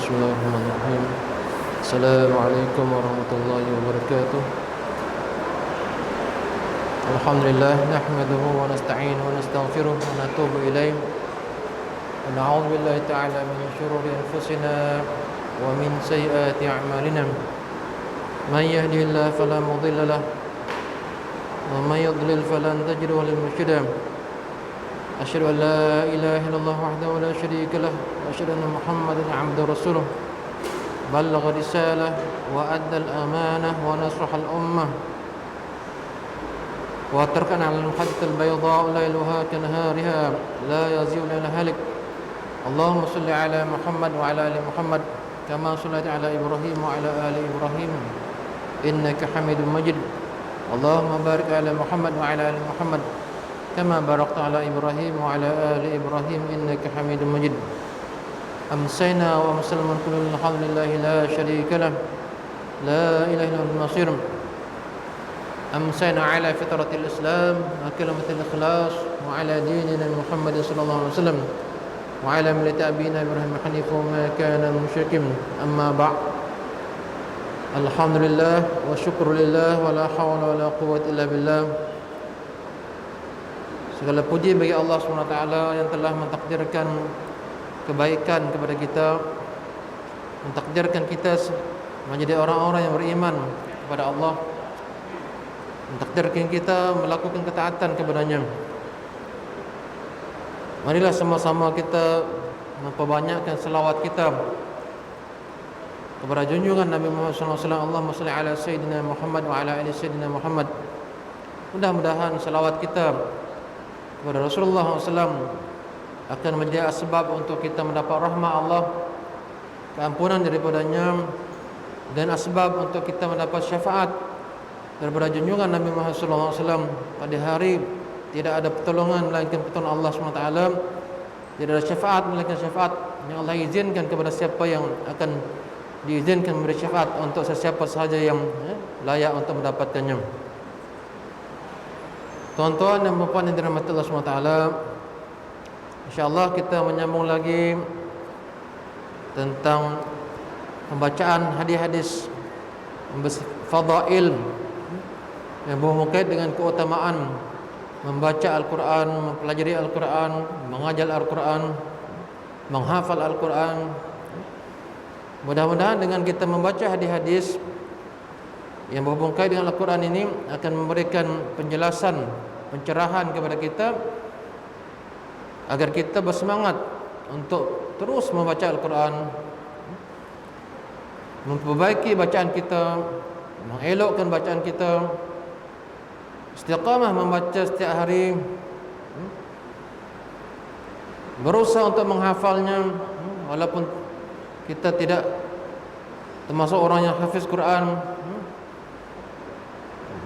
Bismillahirrahmanirrahim. Assalamualaikum warahmatullahi wabarakatuh. Alhamdulillah nahmaduhu wa nasta'inuhu wa nastaghfiruh wa natubu ilaih. Wa na'udzu billahi ta'ala min shururi anfusina wa min sayyiati a'malina. Man yahdihillahu fala mudilla lahu wa man yudlil falan tajida lahu mursyida. Asyhadu an la ilaha illallah wahdahu la syarika lah wa asyhadu anna Muhammadan 'abduhu wa rasuluh. Ballagha risalah wa adda al-amanah wa nasaha al-ummah wa tarakana 'ala al-hajjati al-bayda laylaha kanahariha la yazighu illa halik. Allahumma shalli 'ala Muhammad wa 'ala ali Muhammad kama shallaita 'ala Ibrahim wa 'ala ali Ibrahim innaka Hamidum Majid. Allahumma barik 'ala Muhammad wa 'ala ali Muhammad kama barakta 'ala Ibrahim wa 'ala ali Ibrahim innaka Hamidum Majid. Amsayna wa amsal mulku lillahi la syarika lah la ilaha illa huwal nasir. Amsayna 'ala fitratil Islam wa kalimatil ikhlas wa 'ala dinina Muhammad sallallahu alaihi wasallam wa 'ala millati abina Ibrahim hanifa wa ma kana musyrikin. Amma ba'd. Alhamdulillah wa syukrulillah wa la hawla wa la quwwata illa billah. Segala puji bagi Allah SWT yang telah mentakdirkan kebaikan kepada kita, mentakdirkan kita menjadi orang-orang yang beriman kepada Allah, mentakdirkan kita melakukan ketaatan kepadanya. Marilah sama-sama kita memperbanyakkan selawat kita kepada junjungan Nabi Muhammad SAW. Allahumma salli ala Sayyidina Muhammad wa ala ali Sayyidina Muhammad. Mudah-mudahan selawat kita kepada Rasulullah SAW akan menjadi asbab untuk kita mendapat rahmat Allah, keampunan daripadanya, dan asbab untuk kita mendapat syafaat daripada junjungan Nabi Muhammad SAW. Pada hari tidak ada pertolongan melainkan pertolongan Allah SWT. Tidak ada syafaat melainkan syafaat yang Allah izinkan kepada siapa yang akan diizinkan memberi syafaat untuk sesiapa sahaja yang layak untuk mendapatkannya. Tuan-tuan dan puan yang dirahmati Allah SWT, InsyaAllah kita menyambung lagi tentang pembacaan hadis-hadis fadail yang berkait dengan keutamaan membaca Al-Quran, mempelajari Al-Quran, mengajar Al-Quran, menghafal Al-Quran. Mudah-mudahan dengan kita membaca hadis-hadis yang berhubung kait dengan Al-Quran ini akan memberikan penjelasan, pencerahan kepada kita agar kita bersemangat untuk terus membaca Al-Quran, memperbaiki bacaan kita, mengelokkan bacaan kita, istiqamah membaca setiap hari, berusaha untuk menghafalnya walaupun kita tidak termasuk orang yang hafiz Quran.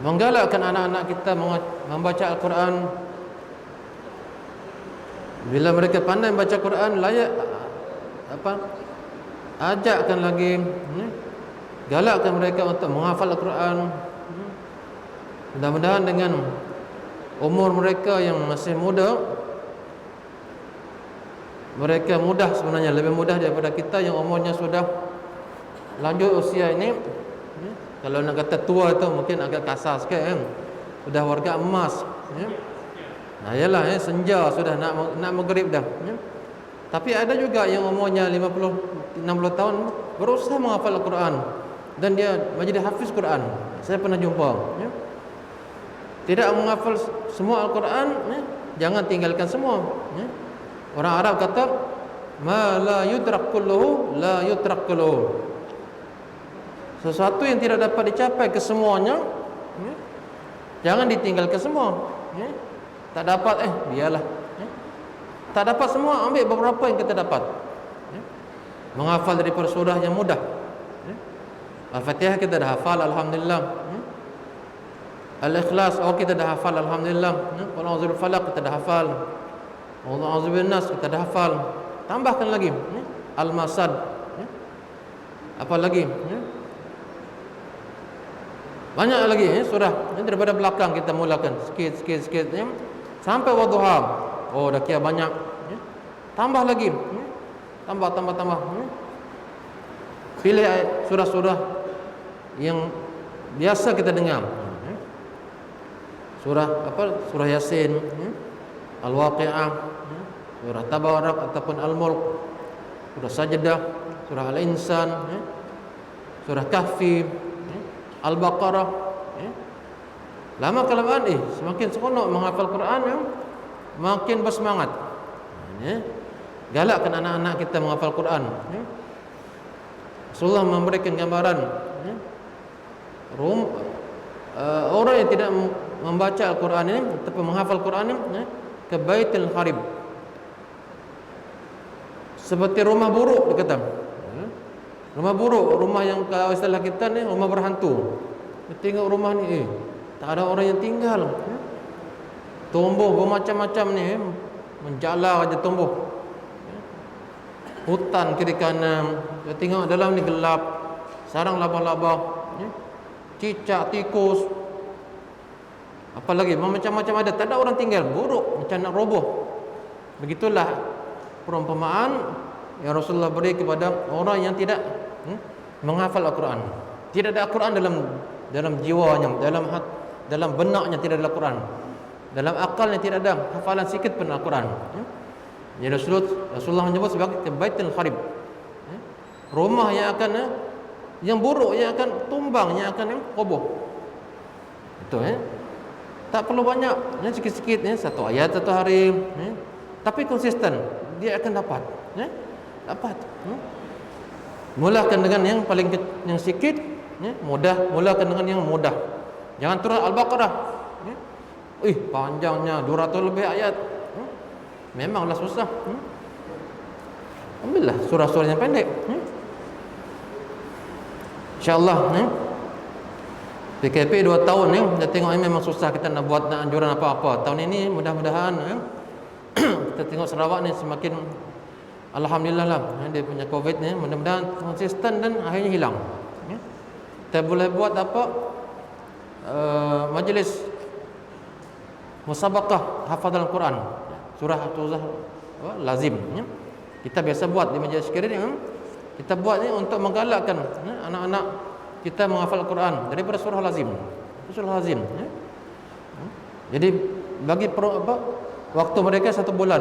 Menggalakkan anak-anak kita membaca Al-Quran. Bila mereka pandai membaca Quran, layak ajakkan lagi, galakkan mereka untuk menghafal Al-Quran. Mudah-mudahan dengan umur mereka yang masih muda, mereka mudah, sebenarnya lebih mudah daripada kita yang umurnya sudah lanjut usia ini. Kalau nak kata tua tu mungkin agak kasar sikit kan. Sudah warga emas, ya. Nah yalah, senja sudah nak maghrib dah, ya. Tapi ada juga yang umurnya 50 60 tahun berusaha menghafal Al-Quran dan dia menjadi hafiz Quran. Saya pernah jumpa, ya. Tidak menghafal semua Al-Quran, ya. Jangan tinggalkan semua, ya. Orang Arab kata ma la yudrak kulluhu la yutrak kulluhu. Sesuatu yang tidak dapat dicapai kesemuanya, ya, jangan ditinggalkan semua, ya. Tak dapat, biarlah, ya. Tak dapat semua, ambil beberapa yang kita dapat, ya. Menghafal daripada surah yang mudah, ya. Al-Fatihah kita dah hafal, Alhamdulillah, ya. Al-Ikhlas, kita dah hafal, Alhamdulillah, ya. Qul a'udzu bil falaq kita dah hafal, Qul a'udzu bin nas kita dah hafal. Tambahkan lagi, ya. Al-Masad, ya. Apa lagi, ya. Banyak lagi, surah daripada belakang kita mulakan sikit, ya. Sampai Wadduha. Dah kira banyak, ya. Tambah lagi, ya. Tambah, ya. Pilih surah-surah yang biasa kita dengar. Surah apa? Surah Yasin, Al-Waqi'ah, surah Tabarak ataupun Al-Mulk, surah Sajdah, surah Al-Insan, surah Kahfi, Al-Baqarah. Lama kelamaan semakin seronok menghafal Quran, makin bersemangat. Galakkan anak-anak kita menghafal Quran. Rasulullah memberikan gambaran orang yang tidak membaca Al-Quran ini tapi menghafal Quran ini ke Baitul Kharib, seperti rumah buruk dia kata. Rumah buruk, rumah yang kalau istilah kita ni rumah berhantu. Kita tengok rumah ni tak ada orang yang tinggal. Tumbuh bermacam-macam ni, menjalar aja tumbuh. Hutan kiri kanan. Kita tengok dalam ni gelap, sarang laba-laba, cicak, tikus, apalagi macam-macam ada. Tak ada orang tinggal, buruk macam nak roboh. Begitulah perumpamaan yang Rasulullah beri kepada orang yang tidak menghafal Al-Quran. Tidak ada Al-Quran dalam jiwanya, dalam benaknya tidak ada Al-Quran, dalam akalnya tidak ada hafalan sikit pun Al-Quran. Jadi Rasulullah menyebut sebagai Baitul Kharib, rumah yang akan yang buruk, yang akan tumbang, yang akan roboh. Itu tak perlu banyak, sikit-sikit, satu ayat satu hari, tapi konsisten, dia akan dapat. Dapat. Mulakan dengan yang paling yang sikit, mudah. Mulakan dengan yang mudah. Jangan terus Al-Baqarah. Panjangnya 200 lebih ayat. Memanglah susah. Ambillah surah-surah yang pendek. InsyaAllah PKP 2 tahun kita tengok ini memang susah kita nak buat anjuran apa-apa. Tahun ini mudah-mudahan kita tengok Sarawak ni semakin alhamdulillah lah, dia punya COVID ni mudah-mudahan konsisten dan akhirnya hilang. Kita boleh buat apa, majlis musabaqah hafalan Quran, surah lazim. Kita biasa buat di majlis sekiranya ni, kita buat ni untuk menggalakkan anak-anak kita menghafal Quran daripada surah lazim. Surah lazim. Jadi bagi waktu mereka 1 bulan.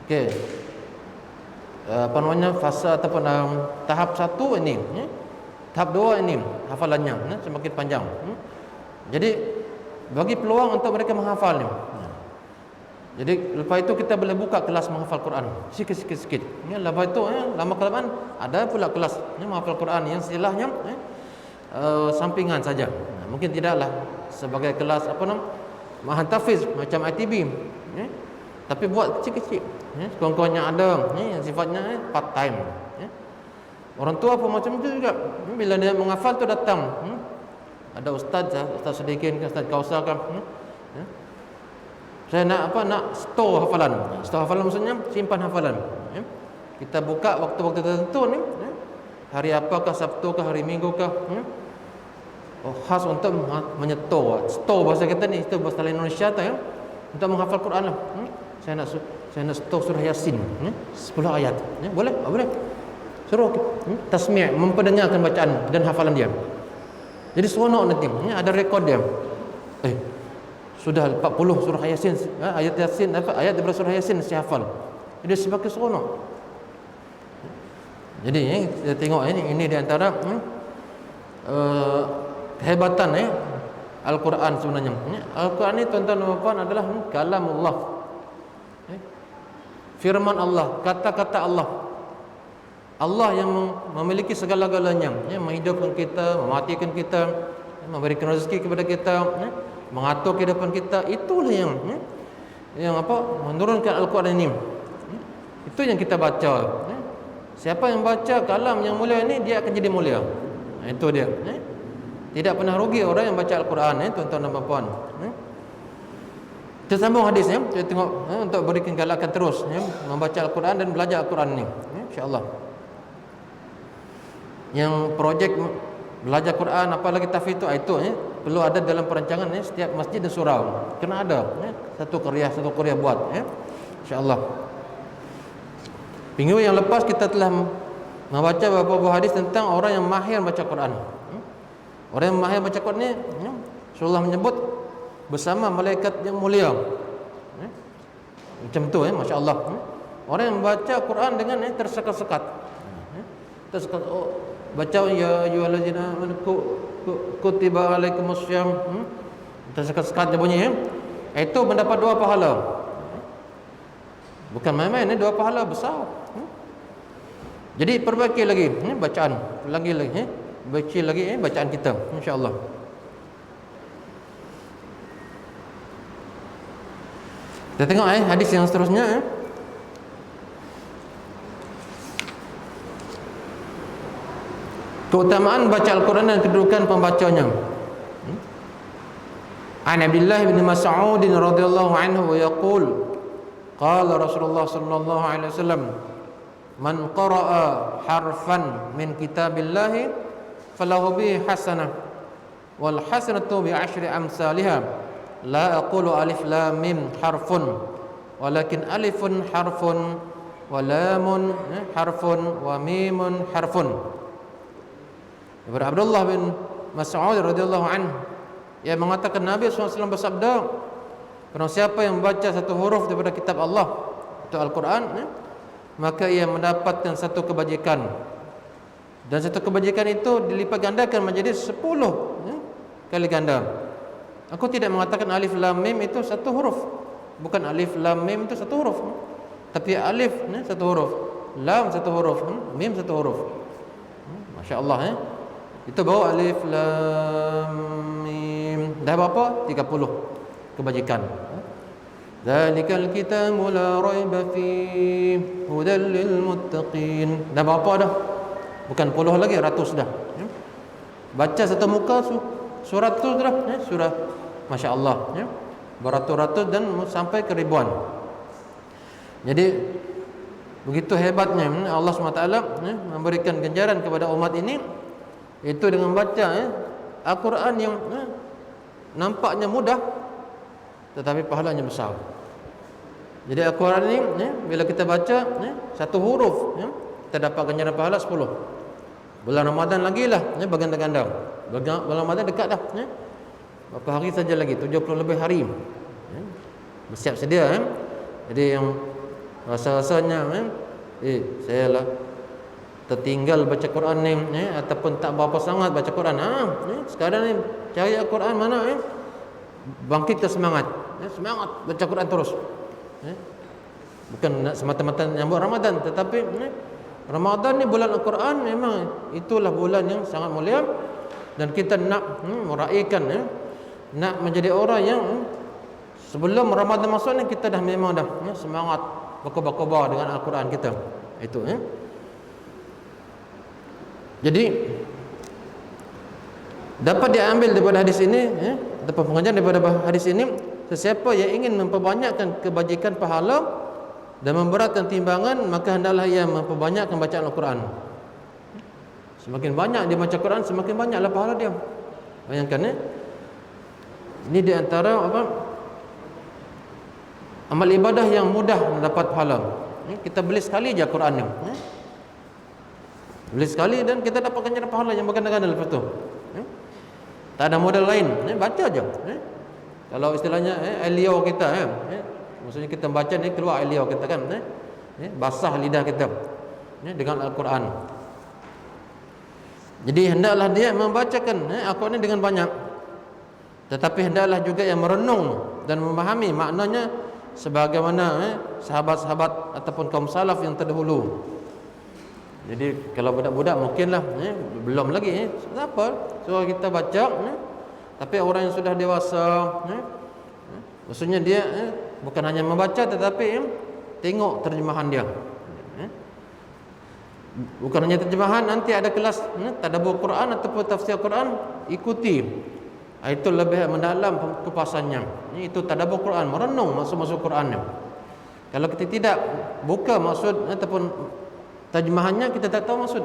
Okey. Apa namanya, fase ataupun tahap 1 ini, tahap 2 ini hafalannya semakin panjang. Jadi bagi peluang untuk mereka menghafal ni. Jadi lepas itu kita boleh buka kelas menghafal Quran sikit-sikit. Lepas itu lama kelamaan ada pula kelas menghafal Quran yang istilahnya sampingan saja. Mungkin tidaklah sebagai kelas apa nama mahatafiz macam ITB, tapi buat kecil-kecil. Kawan-kawan yang ada yang sifatnya part time. Orang tua pun macam itu juga. Bila dia menghafal tu datang, ada ustaz Sadiqin, ustaz Kausar kan, saya nak store hafalan. Store hafalan maksudnya simpan hafalan. Kita buka waktu-waktu tertentu ni, hari apakah, Sabtu kah, hari Minggu kah, khas untuk menyetor. Store bahasa kita ni, itu bahasa Indonesia tu untuk menghafal Quran lah. Saya nak store surah Yasin 10 ayat. Boleh? Boleh. Suruh tasmi', memperdengarkan bacaan dan hafalan dia. Jadi seronok nanti. Ada rekod dia. Sudah 40 surah Yasin, ayat Yasin, ayat daripada surah Yasin saya hafal. Jadi semakin seronok. Jadi kita tengok ini di antara kehebatan Al-Quran sebenarnya. Al-Quran ini tuan-tuan dan puan adalah kalamullah. Firman Allah, kata-kata Allah. Allah yang memiliki segala-galanya, menghidupkan kita, mematikan kita, memberikan rezeki kepada kita, mengatur kehidupan kita. Itulah yang menurunkan Al-Quran ini. Itu yang kita baca. Siapa yang baca kalam yang mulia ini, dia akan jadi mulia. Itu dia. Tidak pernah rugi orang yang baca Al-Quran, tuan-tuan dan puan. Kita sambung hadisnya. Kita tengok untuk berikan galakan terus membaca Al-Quran dan belajar Al-Quran ini, insya-Allah. Yang projek belajar Quran apalagi tahfiz itu perlu ada dalam perancangan setiap masjid dan surau. Kena ada satu kuliah buat, insya-Allah. Minggu yang lepas kita telah membaca beberapa buah hadis tentang orang yang mahir baca Quran. Orang yang mahir baca Quran ni, Rasulullah menyebut bersama malaikat yang mulia. Macam tu, masya-Allah. Orang yang baca Quran dengan tersekat-sekat. Tersekat, baca ya ayyuhallazina amanu kutiba alaikumussyam. Tersekat-sekat dia bunyi, itu mendapat 2 pahala. Bukan main-main, 2 pahala besar. Jadi perbaiki lagi bacaan, lagi baca lagi bacaan kita, insya-Allah. Kita tengok hadis yang seterusnya. Keutamaan baca Al-Quran dan kedudukan pembacanya. An Abdullah bin Mas'ud radhiyallahu anhu yaqul qala Rasulullah sallallahu alaihi wasallam man qara'a harfan min kitabillah falahu bi hasanah wal hasanatu bi 10 amsalha la aqulu alif lam mim harfun walakin alifun harfun wa lamun harfun wa mimun harfun. Daripada Abdullah bin Mas'ud radhiyallahu anhu, ia mengatakan Nabi SAW bersabda, barang siapa yang membaca satu huruf daripada kitab Allah, itu Al-Quran, maka ia mendapatkan satu kebajikan, dan satu kebajikan itu dilipat gandakan menjadi 10 kali ganda. Aku tidak mengatakan alif lam mim itu satu huruf, bukan alif lam mim itu satu huruf, tapi alif satu huruf, lam satu huruf, mim satu huruf. Masya Allah, itu bawa alif lam mim, dah berapa? 30 kebajikan. Dzalikal kitabu la raiba fi hudal lil muttaqin. Dah berapa dah? Bukan puluh lagi, ratus dah. Baca satu muka surat tu dah, surah masya-Allah, beratus-ratus dan sampai ke ribuan. Jadi begitu hebatnya Allah SWT memberikan ganjaran kepada umat ini, itu dengan baca Al-Quran yang nampaknya mudah tetapi pahalanya besar. Jadi Al-Quran ini bila kita baca satu huruf, kita dapat ganjaran pahala 10. Bulan Ramadan lagi lah berganda-ganda. Bulan Ramadan dekat dah, berapa hari saja lagi, 70 lebih hari. Bersiap sedia. Jadi yang rasa-rasanya saya lah tertinggal baca Quran ni, ataupun tak berapa sangat baca Quran, sekarang ni cari Al-Quran mana, bangkitkan semangat, semangat baca Quran terus. Bukan nak semata-mata nyambut Ramadan, tetapi Ramadan ni bulan Al-Quran, memang itulah bulan yang sangat mulia, dan kita nak meraihkan, nak menjadi orang yang sebelum Ramadan masuk ni kita dah memang dah semangat berkobar-kobar dengan Al-Quran kita. Itu Jadi dapat diambil daripada hadis ini, dapat pengajaran daripada hadis ini, sesiapa yang ingin memperbanyakkan kebajikan pahala dan memberatkan timbangan, maka hendaklah ia memperbanyakkan bacaan Al-Quran. Semakin banyak dia baca Quran, semakin banyaklah pahala dia. Bayangkan ini di antara amal ibadah yang mudah mendapat pahala. Kita beli sekali je Quran ni. Beli sekali dan kita dapat ganjaran pahala yang berganda-ganda lepas tu. Tak ada modal lain, baca aja. Kalau istilahnya elio kita, maksudnya kita baca ni keluar elio kita kan, basah lidah kita dengan Al-Quran. Jadi hendaklah dia membacakan Al-Quran dengan banyak, tetapi hendaklah juga yang merenung dan memahami maknanya sebagaimana sahabat-sahabat ataupun kaum salaf yang terdahulu. Jadi kalau budak-budak mungkinlah belum lagi apa so kita baca, tapi orang yang sudah dewasa, maksudnya dia bukan hanya membaca tetapi tengok terjemahan dia. Bukan hanya terjemahan, nanti ada kelas tadabbur Quran ataupun tafsir Quran, ikuti. Itu lebih mendalam kupasannya. Itu tadabbur Quran, merenung maksud-maksud Qurannya. Kalau kita tidak buka maksud ataupun terjemahannya, kita tak tahu maksud.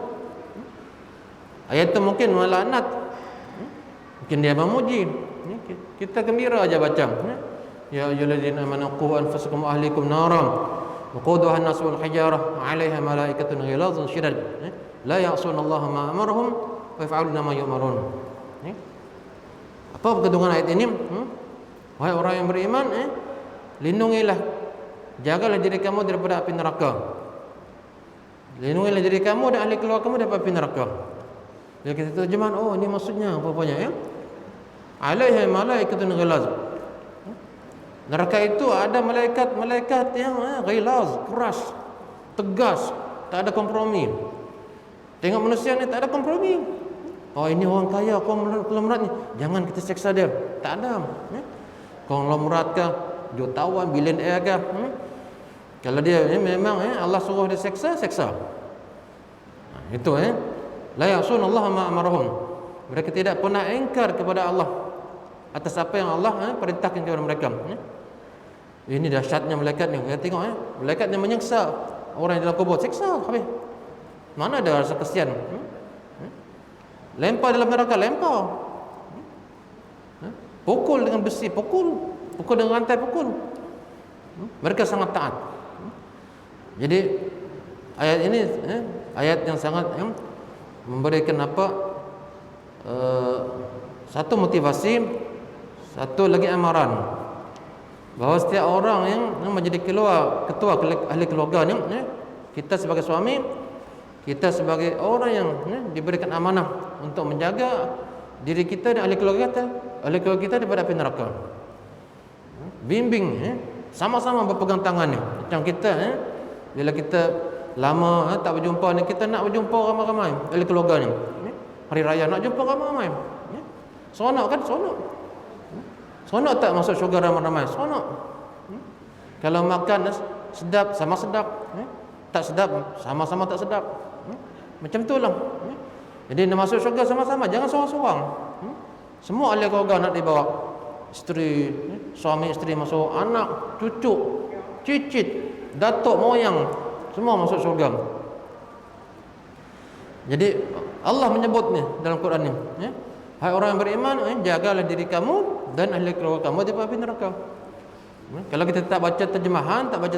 Ayat itu mungkin melaknat, mungkin dia memuji. Kita gembira aja baca. Ya ayyuhallazina amanu qu anfusakum wa ahlikum naran waquduha an-nas wal hijarah 'alaiha malaikatun ghilazun syidad. la ya'sunallaha ma amarahum wa yaf'aluna ma yu'marun. Apa kandungan ayat ini? Wahai orang yang beriman, lindungilah, jagalah diri kamu daripada api neraka. Lindungilah diri kamu dan ahli keluarga kamu daripada api neraka. Bila kita terjemahan, oh ini maksudnya apa-apanya ya. Alaiha malaikatun ghilaz. Neraka itu ada malaikat-malaikat yang ghilaz, keras, tegas, tak ada kompromi. Tengok manusia ni tak ada kompromi. Oh ini orang kaya, konglomerat ni, jangan kita seksa dia. Tak ada. Konglomerat kah, jutawan, bilioner kah? Kalau dia memang Allah suruh dia seksa, seksa. Itu la ya'sunallaha ma amarahum. Mereka tidak pernah ingkar kepada Allah atas apa yang Allah perintahkan kepada mereka. Ini dahsyatnya malaikat ni. Kita tengok malaikat yang menyiksa orang yang dalam kubur, siksa habis. Mana ada rasa kesian? Lempar dalam neraka, lempar. Pukul dengan besi, pukul dengan rantai, pukul. Mereka sangat taat. Jadi ayat ini ayat yang sangat memberikan apa? Satu motivasi, satu lagi amaran. Bahawa setiap orang yang menjadi ketua ahli keluarga ni, kita sebagai suami, kita sebagai orang yang diberikan amanah untuk menjaga diri kita dan ahli keluarga kita daripada api neraka. Bimbing, sama-sama berpegang tangan ni. Macam kita bila kita lama tak berjumpa ni, kita nak berjumpa ramai-ramai ahli keluarga ni. Hari raya nak jumpa ramai-ramai. Seronok kan? Seronok. Seronok tak masuk syurga ramai-ramai? Seronok. Kalau makan sedap, sama sedap. Tak sedap, sama-sama tak sedap. Macam itulah. Jadi nak masuk syurga sama-sama, jangan seorang-seorang. Semua ahli keluarga nak dibawa. Isteri, suami isteri masuk, anak, cucu, cicit, datuk, moyang, semua masuk syurga. Jadi Allah menyebut ni dalam Quran ni, hai orang yang beriman, jagalah diri kamu dan ahli keluarga kamu daripada api neraka. Kalau kita tak baca terjemahan, tak baca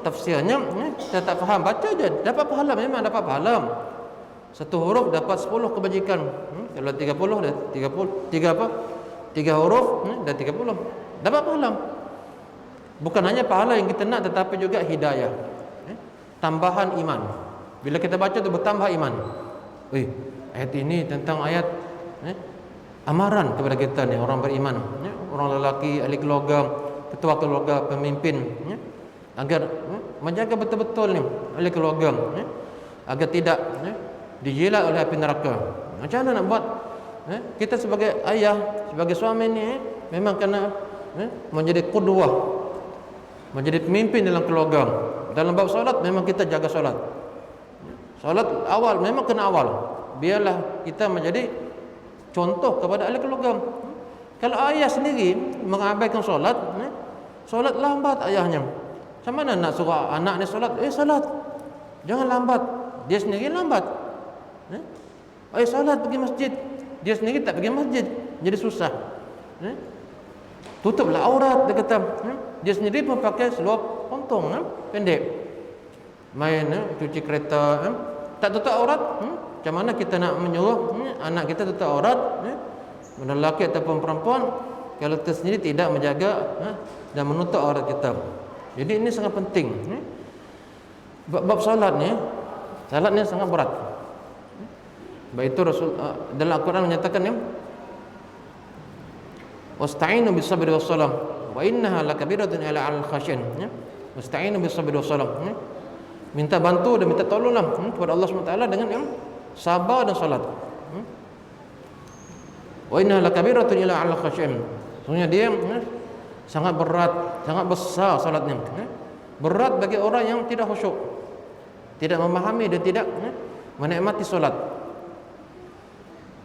tafsirnya, kita tak faham, baca je, dapat pahala, memang dapat pahala. Satu huruf dapat 10 kebajikan. Kalau 30 dah 3 huruf dah 30. Dapat pahala. Bukan hanya pahala yang kita nak, tetapi juga hidayah. Tambahan iman. Bila kita baca tu bertambah iman. Ayat ini tentang ayat amaran kepada kita ni, orang beriman, orang lelaki, ahli keluarga, ketua keluarga, pemimpin, agar menjaga betul-betul ni ahli keluarga, agar tidak dijilat oleh api neraka. Macam mana nak buat? Kita sebagai ayah, sebagai suami ni memang kena menjadi qudwah, menjadi pemimpin dalam keluarga. Dalam bab solat memang kita jaga solat. Solat awal memang kena awal. Biarlah kita menjadi contoh kepada ahli keluarga. Kalau ayah sendiri mengabaikan solat, solat lambat ayahnya. Macam mana nak suruh anak ni solat? Solat, jangan lambat. Dia sendiri lambat. Solat pergi masjid, dia sendiri tak pergi masjid, jadi susah. Tutuplah aurat, dia kata. Dia sendiri pun pakai seluar pontong pendek, main cuci kereta, tak tutup aurat. Macam mana kita nak menyuruh anak kita tutup aurat, lelaki ataupun perempuan, kalau kita sendiri tidak menjaga dan menutup aurat kita. Jadi ini sangat penting. Bab salat ni sangat berat. Sebab itu Rasul dalam Al-Quran menyatakan ni, wasta'inu bis-sabri was-salah wa innaha lakabiratun ila al-khasyin. Wasta'inu bis-sabri was-salah. Minta bantu dan minta tolonglah kepada Allah SWT dengan sabar dan salat. Wa innaha lakabiratun ila al-khasyin. Sebenarnya dia sangat berat, sangat besar salatnya. Berat bagi orang yang tidak khusyuk, tidak memahami dan tidak menikmati solat.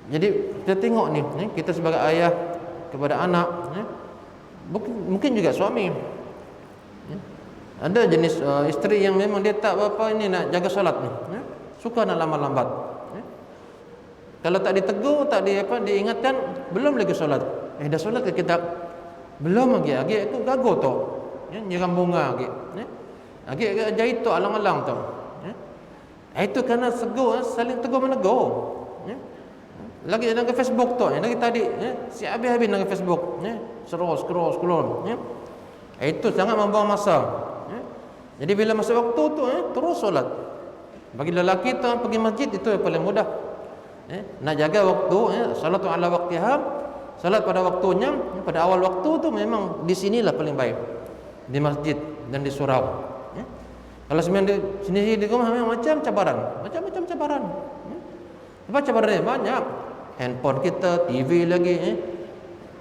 Jadi kita tengok ni, kita sebagai ayah kepada anak, mungkin juga suami. Ada jenis isteri yang memang dia tak apa ini nak jaga solat ni, suka nak lambat-lambat. Kalau tak ditegur, tak diingatkan, belum lagi solat. Dah solat ke kita? Belum lagi itu gagal tu. Nyiram bunga lagi. Lagi jahit tu alang-alang tu. Itu kerana saling tegur menegur. Ya. Lagi dalam Facebook tu, lagi tadi si habis-habis dalam Facebook, scroll. Ya. Itu sangat membuang masa. Ya. Jadi bila masuk waktu tu terus solat. Bagi lelaki tu pergi masjid itu yang paling mudah. Nak jaga waktu, salatu ala waqtiha, salat pada waktunya, pada awal waktu tu memang di sinilah paling baik. Di masjid dan di surau. Kalau sebenarnya di sini di rumah memang macam-macam cabaran. Apa cabarannya? Banyak. Handphone kita, TV lagi,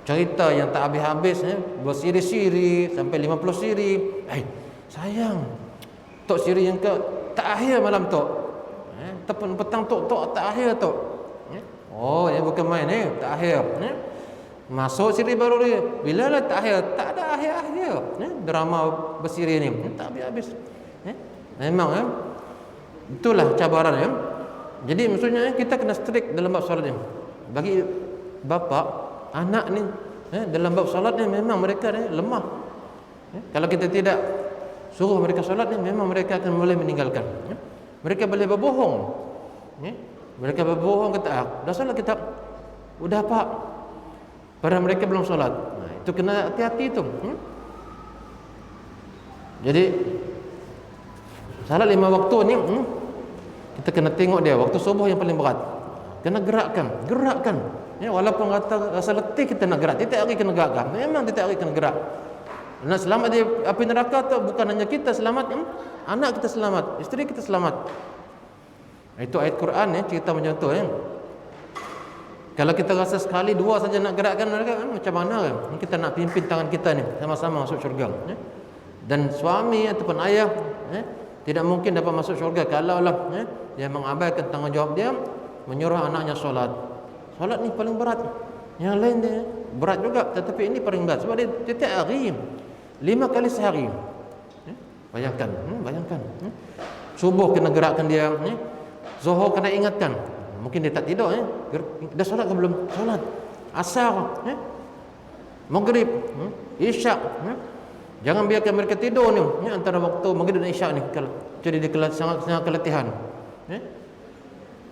cerita yang tak habis-habis, bersiri-siri sampai 50 siri. Sayang. Tok siri yang tak akhir malam tok. Tepun petang tok tak akhir tok. Bukan main tak akhir. Masuk siri baru dia. Bila lah tak akhir, tak ada akhir-akhir. Drama bersiri ni tak habis-habis. Memang itulah cabaran Jadi maksudnya kita kena strict dalam bab solat ni. Bagi bapa, anak ni dalam bab solat ni memang mereka ni lemah. Kalau kita tidak suruh mereka solat ni, memang mereka akan mulai meninggalkan. Mereka boleh berbohong. Mereka berbohong kata, dah solat kita. Udah pak. Padahal mereka belum solat. Itu kena hati-hati tu. Jadi salat 5 waktu ni kita kena tengok dia. Waktu subuh yang paling berat. Kena gerakkan. Walaupun rasa letih kita nak gerak. Tiap hari kena gerakkan. Memang tiap hari kena gerak. Nak selamat dari api neraka tu bukan hanya kita selamat, anak kita selamat, isteri kita selamat. Itu ayat Quran cerita macam tu Kalau kita rasa sekali dua saja nak gerakkan mereka, macam mana kita nak pimpin tangan kita ni sama-sama masuk syurga. Dan suami ataupun ayah tidak mungkin dapat masuk syurga kalau dia mengabaikan tanggungjawab dia menyuruh anaknya solat. Solat ni paling berat. Yang lain dia berat juga, tetapi ini paling berat sebab dia tiap hari 5 kali sehari. Bayangkan. Subuh kena gerakkan dia, Zuhur kena ingatkan. Mungkin dia tak tidur dah solat ke belum? Solat. Asar, Maghrib, Isyak. Jangan biarkan mereka tidur ni antara waktu Maghrib dan Isyak ni. Jadi dia sangat keletihan.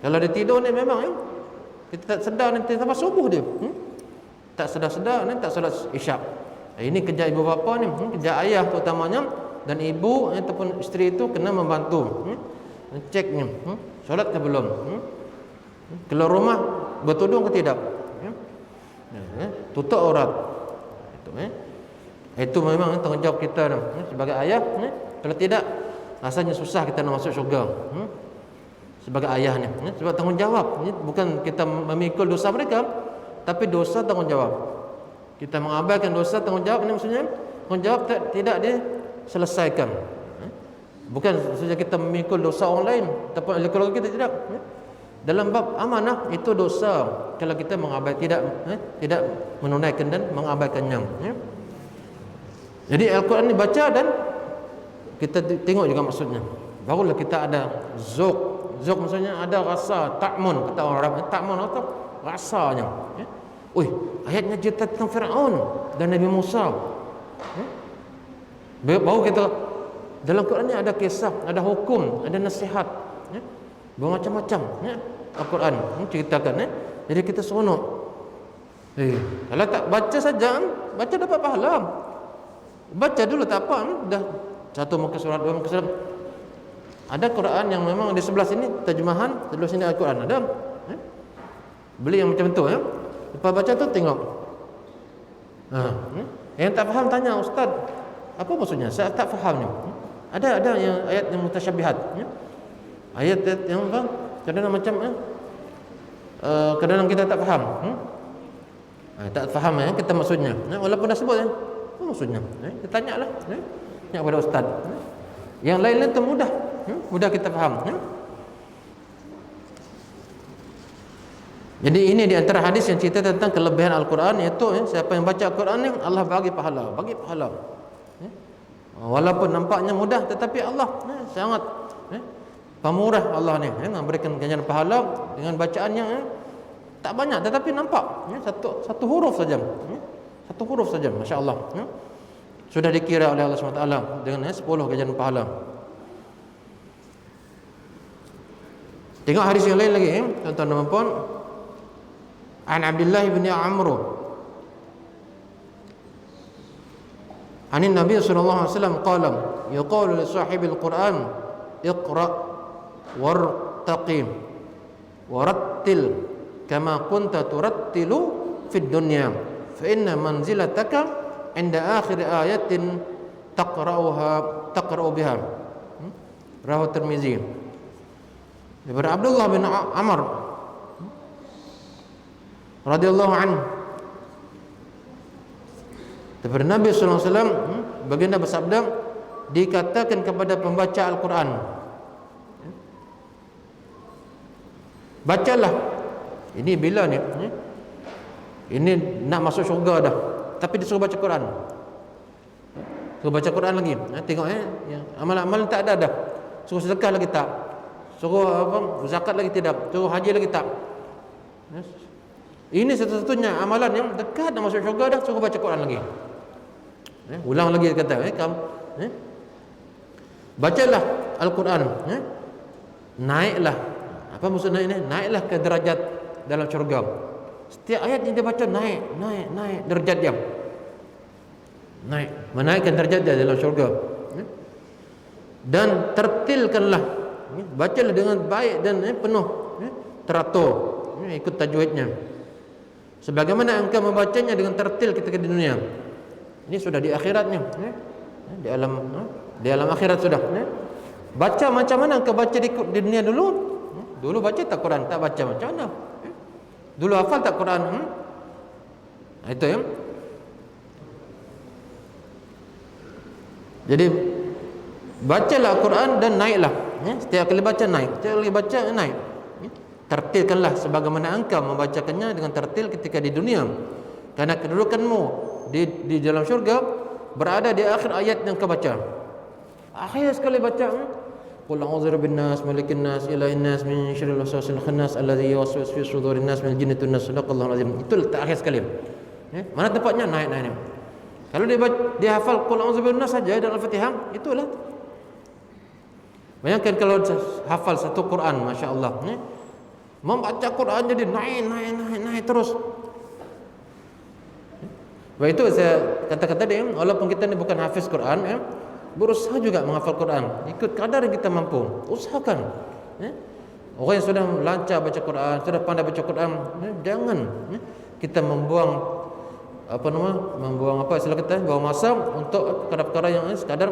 Kalau dia tidur ni memang kita tak sedar nanti sampai subuh dia. Tak sedar-sedar ni tak solat Isyak. Ini kerja ibu bapa ni, kerja ayah terutamanya, dan ibu ataupun isteri itu kena membantu ceknya solat ke belum, keluar rumah bertudung ke tidak, tutup aurat. Itu memang tanggungjawab kita sebagai ayah. Kalau tidak rasanya susah kita nak masuk syurga sebagai ayah ni. Sebab tanggungjawab bukan kita memikul dosa mereka, tapi dosa tanggungjawab. Kita mengabaikan dosa tanggungjawab ini maksudnya tanggungjawab tidak diselesaikan. Bukan saja kita memikul dosa orang lain ataupun ahli keluarga kita, tidak. Dalam bab amanah itu dosa kalau kita mengabaikan, tidak menunaikan dan mengabaikannya. Jadi Al-Quran ini baca dan kita tengok juga maksudnya. Barulah kita ada zauq. Zauq maksudnya ada rasa, ta'mun kata orang Arab. Ta'mun atau rasanya. Ayatnya cerita tentang Fir'aun dan Nabi Musa. Baru kita dalam Quran ni ada kisah, ada hukum, ada nasihat, bermacam-macam Al-Quran ceritakan. Jadi kita seronok. Kalau tak baca saja, baca dapat pahala. Baca dulu tak apa, dah satu muka surat, dua muka surat. Ada Quran yang memang di sebelah sini terjemahan, sebelah sini Al-Quran ada. Beli yang macam tu Lepas baca tu tengok. Yang tak faham tanya, ustaz, apa maksudnya? Saya tak faham ni. Ada yang ayat yang mutasyabihat. Ayat yang kadang-kadang macam kadang-kadang kita tak faham. Tak faham kita maksudnya. Walaupun dah sebut apa maksudnya? Kita tanyalah. Tanya kepada ustaz. Yang lain-lain tu mudah kita faham. Jadi ini di antara hadis yang cerita tentang kelebihan Al-Quran, iaitu siapa yang baca Al-Quran ni Allah bagi pahala. Walaupun nampaknya mudah, tetapi Allah sangat pemurah. Allah ni memberikan ganjaran pahala dengan bacaan yang tak banyak, tetapi nampak satu huruf saja. Satu huruf saja, masya-Allah. Sudah dikira oleh Allah SWT dengan 10 ganjaran pahala. Tengok hadis yang lain lagi, tuan-tuan dan puan. An Abdullah bin Amr Anin Nabi sallallahu alaihi wasallam qala yuqalu li sahibil Quran iqra wartaqi warattil kama kunta turattilu fid dunya fa inna manzilataka inda akhir ayatin taqra'u biha. Rawahu Tirmizi. Daripada Abdullah bin Amr radhiyallahu anhu, daripada Nabi sallallahu alaihi wasallam, baginda bersabda, dikatakan kepada pembaca Al-Quran, bacalah. Ini bila ni? Ini nak masuk syurga dah, tapi disuruh baca Quran. Suruh baca Quran lagi. Tengok amal-amal tak ada dah. Suruh sedekah lagi tak. Suruh zakat lagi tidak. Suruh haji lagi tak. Ini satu-satunya amalan yang dekat nak masuk syurga dah, suruh baca Quran lagi. Ulang lagi kata, kamu bacalah Al-Quran, naiklah. Apa maksud naik ni? Naiklah ke derajat dalam syurga. Setiap ayat yang dia baca naik derajat dia. Menaikkan derajat dia dalam syurga. Dan tertilkanlah, bacalah dengan baik dan penuh teratur, ikut tajwidnya, sebagaimana engkau membacanya dengan tertil ketika di dunia. Ini sudah di akhiratnya, di alam akhirat sudah. Baca macam mana engkau baca di dunia dulu? Dulu baca tak Quran, tak baca macam mana? Dulu hafal tak Quran? Itu ya. Jadi bacalah Quran dan naiklah. Setiap kali baca naik, setiap kali baca naik. Tertilkanlah sebagaimana engkau membacakannya dengan tertil ketika di dunia. Karena kedudukanmu di dalam syurga berada di akhir ayat yang kau baca. Akhir sekali baca, qul a'udzu birabbin nas, malikin nas, ilahin nas, min syarril waswasil khannas alladzi yuwaswisu fi sudurin nas minal jinnati wan nas. Sadaqallahu alazim. Itu letak akhir sekali. Mana tempatnya? Naik. Kalau dia hafal qul a'udzu birabbin nas saja dalam Al-Fatihah, itulah. Bayangkan kalau hafal satu Quran, masya-Allah, membaca Quran jadi naik terus. Sebab itu saya kata tadi, walaupun kita ni bukan hafiz Quran, berusaha juga menghafal Quran ikut kadar yang kita mampu. Usahakan. Orang yang sudah lancar baca Quran, sudah pandai baca Quran, jangan kita membuang istilah kita, buang masa untuk perkara-perkara yang sekadar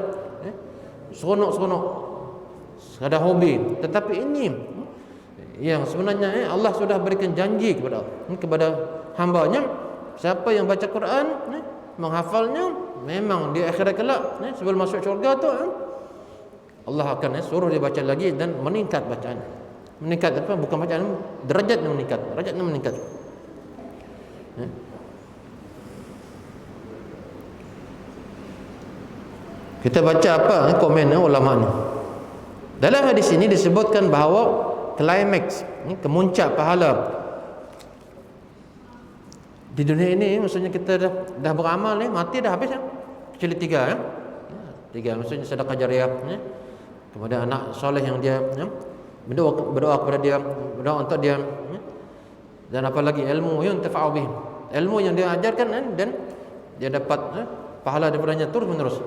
seronok, sekadar hobi. Tetapi ini yang sebenarnya Allah sudah berikan janji kepada hamba-Nya. Siapa yang baca Quran, menghafalnya, memang di akhirat kelak, sebelum masuk syurga tu, Allah akan suruh dia baca lagi dan meningkat bacaan. Meningkat apa? Bukan bacaan, derajatnya meningkat. Kita baca apa komen ulama ni. Dalam hadis ini disebutkan bahawa klimaks, kemuncak pahala di dunia ini, maksudnya kita dah beramal ni, mati dah habis kecuali tiga. Maksudnya sedekah jariah, kepada anak soleh yang dia berdoa kepada dia, berdoa untuk dia, dan apa lagi, ilmu yang tafa'u bih, ilmu yang dia ajarkan, dan dia dapat pahala daripadanya terus menerus.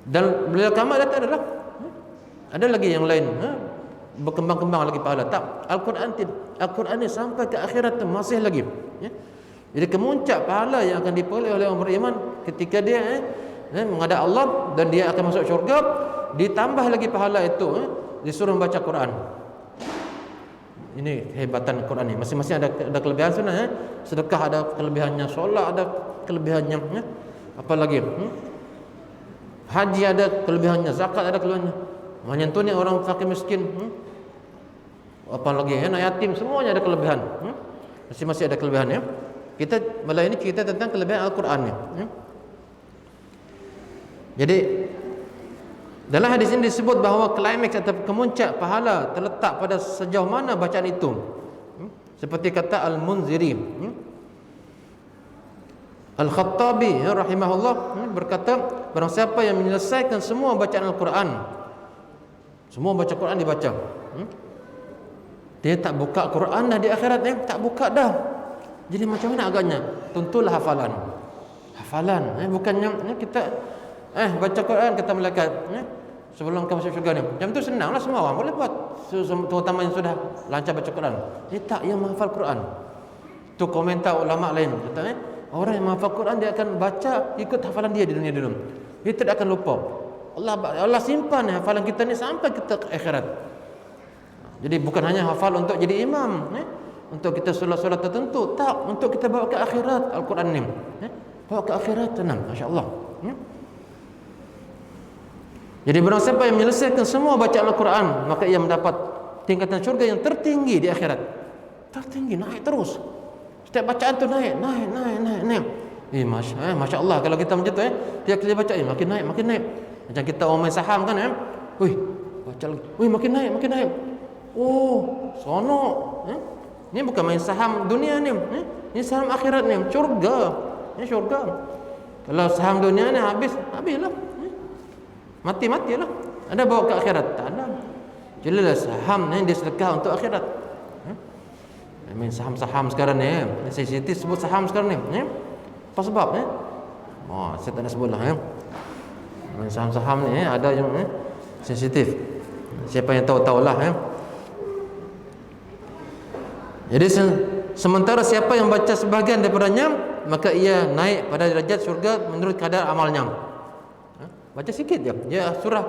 Dan bila kiamat datang ada lagi yang lain, berkembang lagi pahala. Tak, Al-Quran ni sampai ke akhirat tu masih lagi. Jadi kemuncak pahala yang akan diperoleh oleh orang beriman ketika dia menghadap Allah dan dia akan masuk syurga, ditambah lagi pahala itu disuruh membaca Quran. Ini kehebatan Quran ni. Masing-masing ada kelebihan sebenarnya. Sedekah ada kelebihannya, solat ada kelebihannya, apa lagi? Haji ada kelebihannya, zakat ada kelebihannya. Menyantuni orang fakir miskin, apa lagi, anak yatim, semuanya ada kelebihan. Masing-masing ada kelebihannya. Kita malam ini cerita tentang kelebihan Al-Quran ni. Jadi dalam hadis ini disebut bahawa klimaks atau kemuncak pahala terletak pada sejauh mana bacaan itu. Seperti kata Al-Munziri, Al-Khattabi rahimahullah berkata, barang siapa yang menyelesaikan semua bacaan Al-Quran, semua baca Quran dibaca, Dia tak buka Quran dah di akhirat ni, tak buka dah. Jadi macam mana agaknya? Tentulah hafalan. Hafalan, bukannya kita baca Quran kata malaikat, sebelum kau masuk syurga ni. Macam tu senanglah, semua orang boleh buat. Terutama yang sudah lancar baca Quran. Dia tak yang menghafal Quran. Tu komentar ulama lain kata, orang yang menghafal Quran dia akan baca ikut hafalan dia di dunia dulu. Dia tidak akan lupa. Allah simpan hafalan kita ni sampai kita ke akhirat. Jadi bukan hanya hafal untuk jadi imam, untuk kita solat-solat tertentu, tak, untuk kita bawa ke akhirat Al-Quran ni. Bawa ke akhirat, tenang, masya-Allah. Jadi barang siapa yang menyelesaikan semua bacaan Al-Quran, maka ia mendapat tingkatan syurga yang tertinggi di akhirat. Tertinggi, naik terus. Setiap bacaan tu naik. Masya Allah, kalau kita macam tu tiap kali baca makin naik. Macam kita orang main saham kan, baca lagi. Makin naik. Oh, sonok. Ini bukan main saham dunia ni. Ini saham akhirat ni, syurga. Ini syurga. Kalau saham dunia ni habislah. Mati-matilah. Ada bawa ke akhirat? Tak ada. Jelaslah saham ni dia sedekah untuk akhirat. Main saham-saham sekarang ni, sensitif sebut saham sekarang ni. Apa sebab saya tak nak sebutlah. Main saham-saham ni ada yang sensitif. Siapa yang tahu-tahulah. Jadi sementara siapa yang baca sebahagian daripadanya, maka ia naik pada derajat syurga menurut kadar amalnya. Baca sikit je. Dia surah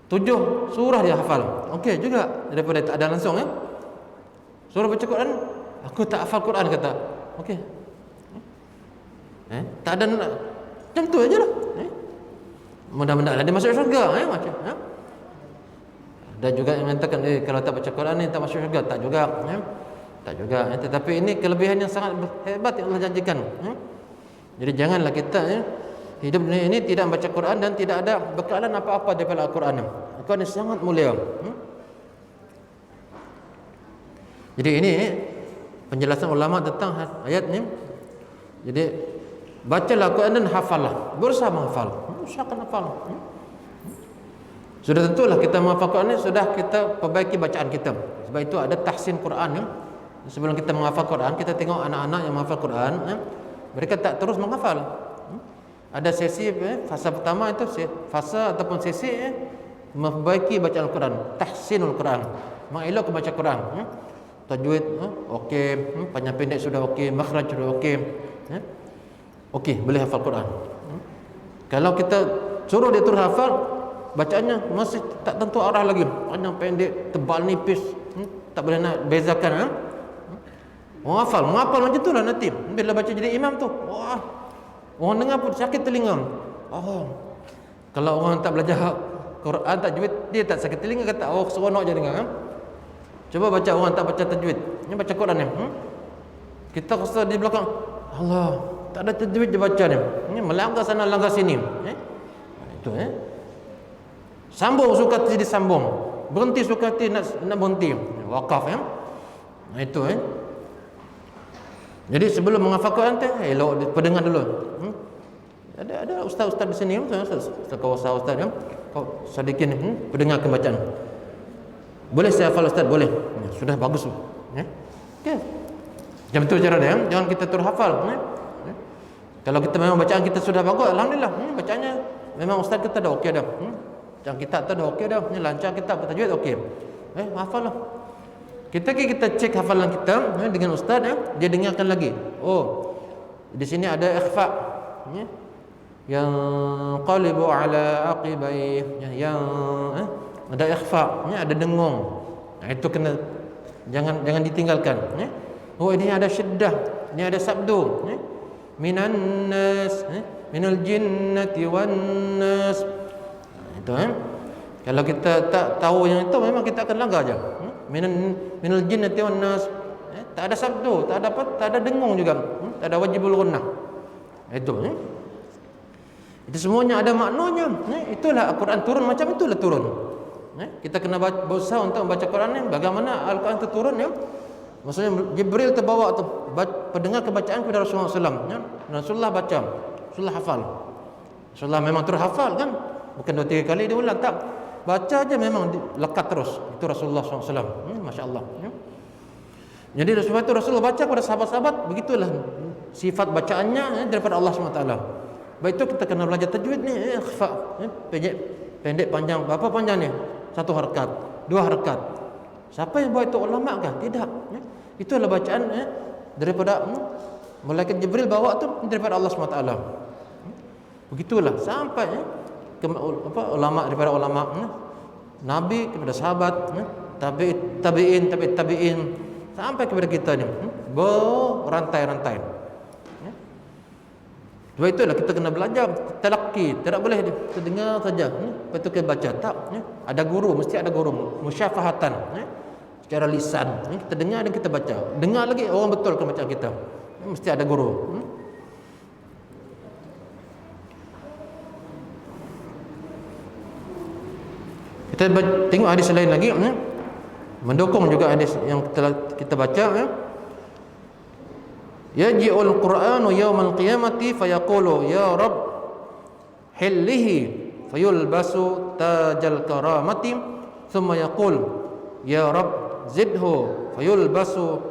7 surah dia hafal. Okey juga daripada tak ada langsung Surah baca Quran, aku tak hafal Quran kata. Okey. Tak ada macam tu ajalah. Mudah-mudahan dia masuk syurga macam. Dan juga yang mengatakan kalau tak baca Quran ni tak masuk syurga, tak juga. Tak juga. Tetapi ini kelebihan yang sangat hebat yang Allah janjikan. Jadi janganlah kita hidup dunia ini tidak membaca Quran dan tidak ada bekalan apa-apa daripada Al-Quran. Al-Quran ini sangat mulia. Jadi ini penjelasan ulama tentang ayat ni. Jadi bacalah Al-Quran dan hafallah. Berusaha menghafal. Usahakan hafal. Sudah tentulah kita menghafal Quran ni sudah kita perbaiki bacaan kita. Sebab itu ada tahsin Quran. Sebelum kita menghafal Quran, kita tengok anak-anak yang menghafal Quran, mereka tak terus menghafal. Ada sesi fasa pertama itu fasa ataupun sesi memperbaiki bacaan Al-Quran, tahsinul Quran, mengelak baca Quran. Tajwid okey, panjang pendek sudah okey, makhraj sudah okey. Okey, boleh hafal Quran. Kalau kita suruh dia terus hafal, bacaannya masih tak tentu arah lagi, panjang pendek, tebal nipis, tak boleh nak bezakan. Menghafal macam itulah nanti bila baca jadi imam tu. Wah, orang dengar pun sakit telinga. Kalau orang tak belajar Quran tajwid, dia tak sakit telinga kata, seronok je dengar. Coba baca orang tak baca tajwid, ni baca Quran ni. Kita rasa di belakang, Allah, tak ada tajwid dia baca ni. Ini melanggar sana langgar sini. Itu sambung suka hati disambung, berhenti suka hati nak berhenti. Wakaf itu Jadi sebelum menghafal Quran elok pendengar dulu. Ada ustaz-ustaz di sini, ustaz kau sadikin pendengarkan bacaan. Boleh saya hafal ustaz? Boleh. Sudah bagus. Okey. Macam tu cara dia. Jangan kita terus hafal. Kalau kita memang bacaan kita sudah bagus, alhamdulillah. Bacaannya memang ustaz kita dah okey dah. Bacaan kita dah okey dah. Ni lancar kita tajwid okey. Hafal lah. Kita cek hafalan kita dengan ustaz, dia dengarkan lagi. Di sini ada ikhfa. Yang qalibu ala aqibai, yang ada ikhfa, ada dengung. Itu kena jangan ditinggalkan. Ini ada syiddah, ini ada sabdu. Minan nas, minal jinnati wan nas. Itu kalau kita tak tahu yang itu, memang kita akan langgar aja. Minal jinnati wan nas. Tak ada sabdu, tak ada dengung juga. Tak ada wajibul gunnah. Itu semuanya ada maknanya. Itulah Al-Quran turun macam itulah turun. Kita kena berusaha untuk membaca Quran ni bagaimana Al-Quran itu turun Maksudnya Jibril terbawa tu pendengar kebacaan kepada Rasulullah SAW. Rasulullah baca, Rasulullah hafal. Rasulullah memang terus hafal kan? Bukan 2-3 kali dia ulang, tak. baca aja memang lekat terus. Itu Rasulullah SAW. Masya Allah. Jadi sebab itu Rasulullah baca kepada sahabat-sahabat, begitulah sifat bacaannya daripada Allah SWT. Baik itu kita kena belajar tajwid ni, ikhfa, pendek panjang, berapa panjang ni? 1 harakat, 2 harakat. Siapa yang buat itu, ulama kah? Tidak. Itu adalah bacaan daripada malaikat Jibril bawa tu daripada Allah SWT. Begitulah sampai ulama daripada ulama, Nabi kepada sahabat, tabi'in sampai kepada kita ni, berantai-rantai. Sebab itulah kita kena belajar talaqi, tidak boleh kita dengar saja, lepas tu kita baca. Tak, ada guru, mesti ada guru, musyafahatan, secara lisan, kita dengar dan kita baca. Dengar lagi orang betul ke macam kita, mesti ada guru. Kita tengok hadis lain lagi, mendukung juga hadis yang kita baca. Yaji'ul Qur'anu yawmal qiyamati fayaqulu ya Rabb hillihi fayulbasu tajal karamati thumma yaqul ya Rabb zidhu fayulbasu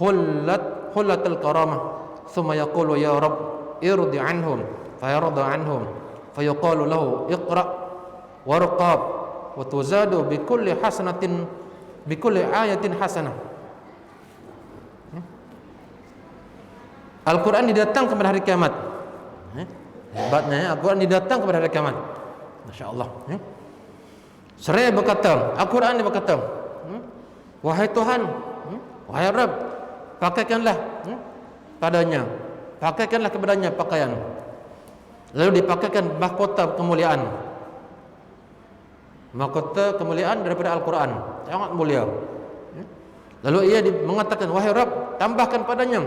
hullatal karamah thumma yaqulu ya Rabb irdi anhum fayarda anhum fayuqalu lahu iqra warqab wa tuzadu bikulli hasanatin bikulli ayatin hasanah. Al-Quran didatang kepada hari kiamat. Hebatnya Al-Quran didatang kepada hari kiamat. Masya Allah. Seraya berkata, Al-Quran dia berkata, wahai Tuhan, wahai Rabb, pakaikanlah padanya, pakaikanlah kepadanya pakaian, lalu dipakaikan mahkota kemuliaan. Mahkota kemuliaan daripada Al-Quran, sangat mulia. Lalu ia mengatakan, wahai Rabb, tambahkan padanya,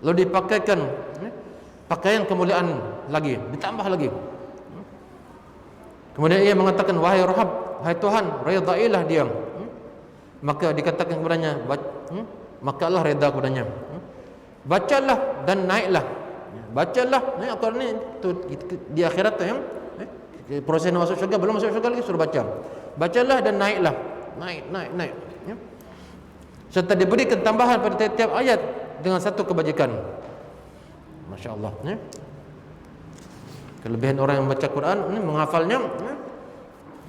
lalu dipakaikan pakaian kemuliaan lagi, ditambah lagi. Kemudian ia mengatakan, wahai Rahab, wahai Tuhan, redailah dia. Maka dikatakan kepadanya, maka Allah reda kepadanya. Bacalah dan naiklah. Bacalah, Al-Quran ni di akhirat tu, proses nak masuk syurga, belum masuk syurga lagi suruh baca. Bacalah dan naiklah. Naik. Serta diberikan tambahan pada tiap-tiap ayat dengan satu kebajikan. Masya Allah. Kelebihan orang yang baca Quran ini, menghafalnya,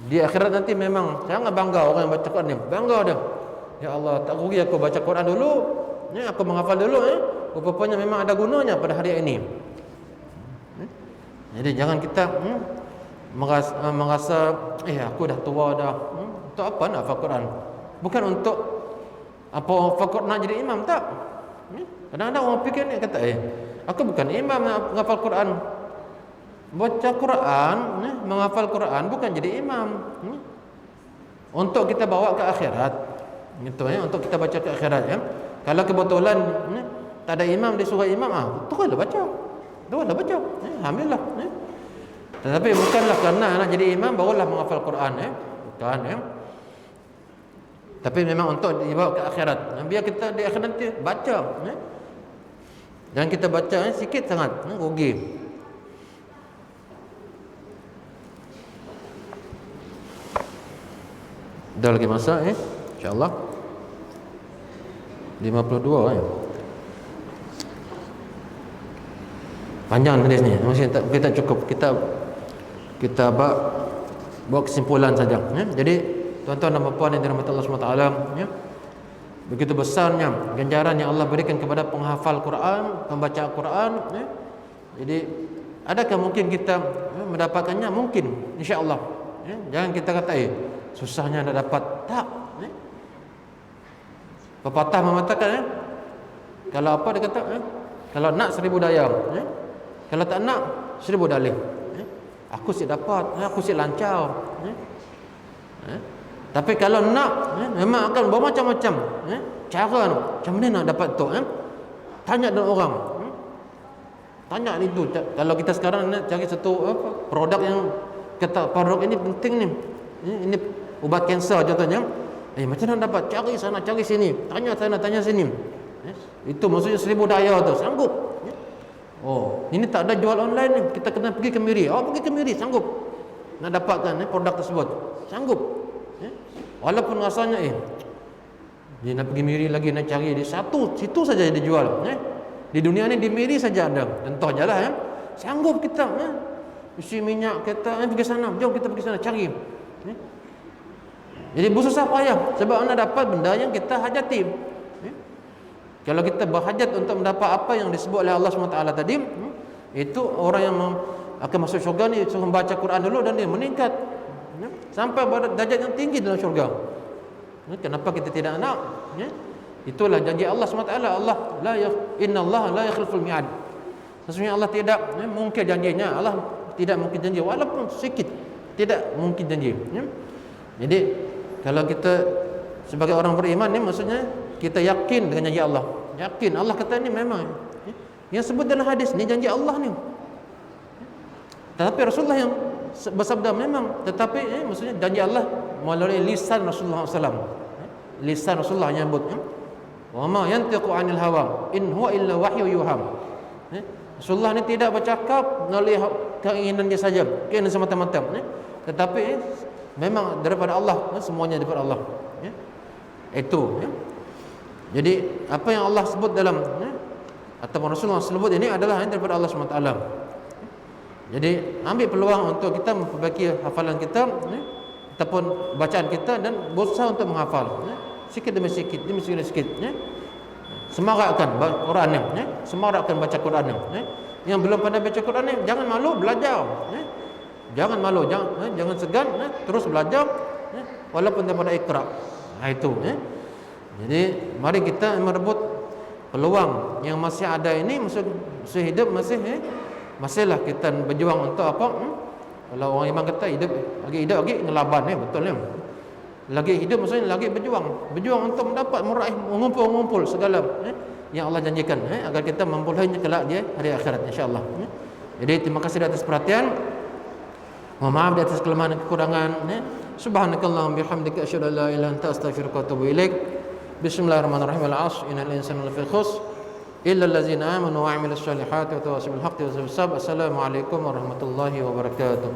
di akhirat nanti memang sangat bangga orang yang baca Quran ni. Bangga dia. Ya Allah, tak rugi aku baca Quran dulu, aku menghafal dulu. Rupanya memang ada gunanya pada hari ini. Jadi jangan kita merasa aku dah tua dah. Untuk apa nak hafal Quran? Bukan untuk apa hafal nak jadi imam, tak. Kadang-kadang orang fikir ni, kata aku bukan imam nak menghafal Quran. Baca Quran, menghafal Quran bukan jadi imam. Untuk kita bawa ke akhirat. Gitu untuk kita baca ke akhirat Kalau kebetulan tak ada imam, disuruh imam, teruslah baca. Teruslah baca. Alhamdulillah. Tetapi bukanlah kerana nak jadi imam barulah menghafal Quran, bukan. Tapi memang untuk dibawa ke akhirat. Biar kita di akhirat nanti baca. Dan kita baca sikit sangat, rugi. Dah lagi masa insya-Allah 52 panjang hadis ni, masih kita cukup. Kita buat kesimpulan saja. Jadi tuan-tuan dan puan yang dirahmati Allah SWT, begitu besarnya ganjaran yang Allah berikan kepada penghafal Quran, pembaca Quran. Jadi adakah mungkin kita mendapatkannya? Mungkin, insya-Allah. Jangan kita kata susahnya nak dapat. Tak. Pepatah mengatakan kalau apa dia kata kalau nak 1000 daya, kalau tak nak 1000 dalih. Aku si dapat, aku si lancar. Tapi kalau nak, memang akan bermacam-macam cara. Macam mana nak dapat tu? Tanya dengan orang. Tanya itu. Kalau kita sekarang nak cari satu produk yang kata produk ini penting ni. Ini ubat kanser contohnya. Macam mana dapat? Cari sana, cari sini. Tanya sana, tanya sini. Itu maksudnya 1000 daya tu. Sanggup. Oh, ini tak ada jual online ni. Kita kena pergi ke Miri. Pergi ke Miri, sanggup. nak dapatkan produk tersebut. Sanggup. Walaupun rasanya dia nak pergi Miri lagi, nak cari di situ saja dia jual. Di dunia ni di Miri saja ada. Contoh je lah. Sanggup kita isi minyak kita pergi sana, jom kita pergi sana cari. Jadi bersusah payah sebab anda dapat benda yang kita hajati. Kalau kita berhajat untuk mendapat apa yang disebut oleh Allah SWT tadi, itu orang yang akan masuk syurga ni suruh membaca Quran dulu dan dia meningkat sampai pada darjat yang tinggi dalam syurga. Kenapa kita tidak nak? Itulah janji Allah SWT. Inna Allah la yakhliful mi'ad. Sesungguhnya Allah tidak mungkir janjinya. Allah tidak mungkin janji walaupun sedikit, tidak mungkin janji. Jadi kalau kita sebagai orang beriman ni, maksudnya kita yakin dengan janji Allah. Yakin Allah kata ni memang yang sebut dalam hadis ni janji Allah ni. Tetapi Rasulullah yang bersabda memang, tetapi maksudnya janji Allah melalui lisan Rasulullah SAW. Lisan Rasulullah yang nyebut, wa ma yantiqu 'anil hawa in huwa illa wahyu yuham. Rasulullah ni tidak bercakap melalui keinginan dia saja, keinginan semata-mata, tetapi memang daripada Allah, semuanya daripada Allah. Itu. Jadi apa yang Allah sebut dalam ataupun Rasulullah sebut ini adalah daripada Allah SWT. Jadi ambil peluang untuk kita memperbaiki hafalan kita ataupun bacaan kita dan berusaha untuk menghafal sikit demi sikit, semarakkan Quran ni, semarakkan baca Quran ni. Yang belum pandai baca Quran ni, jangan malu belajar. Jangan malu, jangan segan, terus belajar walaupun daripada Iqra. Itu. Jadi mari kita merebut peluang yang masih ada ini, masih hidup, masihlah kita berjuang untuk apa? Kalau orang iman kata lagi hidup lagi ngelaban, betul ya. Lagi hidup maksudnya lagi berjuang untuk mendapat mengumpul segala yang Allah janjikan agar kita memperolehnya kelak di hari akhirat insya-Allah. Jadi terima kasih atas perhatian. Mohon maaf di atas kelemahan dan kekurangan. Subhanakallahumma bihamdika asyhadu an la ilaha illa anta astaghfiruka wa atubu ilaik. Bismillahirrahmanirrahim. Al-'asr innal insana lafi khusr illa allazina amanu wa 'amilus solihati wa tawassaw bil haqqi wa tawassaw bis sabr. Assalamualaikum warahmatullahi wabarakatuh.